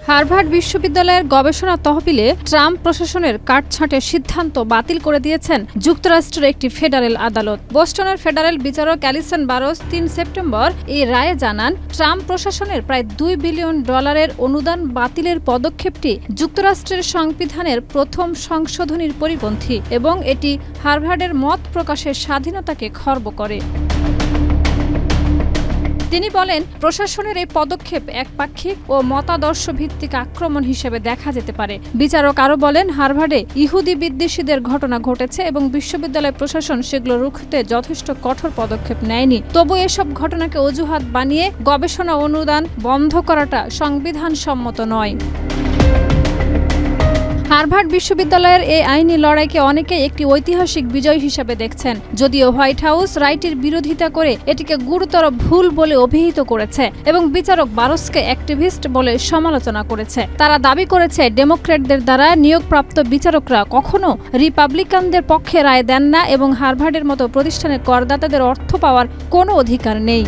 Harvard বিশ্ববিদ্যালয়ের গবেষণা তহবিলে ট্রাম্প প্রশাসনের কাটছাঁটের সিদ্ধান্ত বাতিল করে দিয়েছেন যুক্তরাষ্ট্রের একটি ফেডারেল আদালত। বোস্টনের ফেডারেল বিচারক অ্যালিসন বারোস ৩ সেপ্টেম্বর এই রায়ে জানান, ট্রাম্প প্রশাসনের প্রায় $2 বিলিয়ন অনুদান বাতিলের পদক্ষেপটি যুক্তরাষ্ট্রের সংবিধানের প্রথম সংশোধনীর পরিপন্থী এবং এটি হার্ভার্ডের মত প্রকাশের স্বাধীনতাকে খর্ব করে। তিনি বলেন, প্রশাসনের এই পদক্ষেপ একপাক্ষিক ও মতাদর্শ ভিত্তিক আক্রমণ হিসেবে দেখা যেতে পারে। বিচারক আরও বলেন, হার্ভার্ডে ইহুদি বিদ্বেষীদের ঘটনা ঘটেছে এবং বিশ্ববিদ্যালয় প্রশাসন সেগুলো রুখতে যথেষ্ট কঠোর পদক্ষেপ নেয়নি। তবু এসব ঘটনাকে অজুহাত বানিয়ে গবেষণা অনুদান বন্ধ করাটা সংবিধানসম্মত নয়। হার্ভার্ড বিশ্ববিদ্যালয়ের এই আইনি লড়াইকে অনেকেই একটি ঐতিহাসিক বিজয় হিসেবে দেখছেন, যদিও হোয়াইট হাউস রায়টির বিরোধিতা করে এটিকে গুরুতর ভুল বলে অভিহিত করেছে এবং বিচারক বারোসকে অ্যাক্টিভিস্ট বলে সমালোচনা করেছে। তারা দাবি করেছে, ডেমোক্র্যাটদের দ্বারা নিয়োগপ্রাপ্ত বিচারকরা কখনো রিপাবলিকানদের পক্ষে রায় দেন না এবং হার্ভার্ডের মতো প্রতিষ্ঠানে করদাতাদের অর্থ পাওয়ার কোনো অধিকার নেই।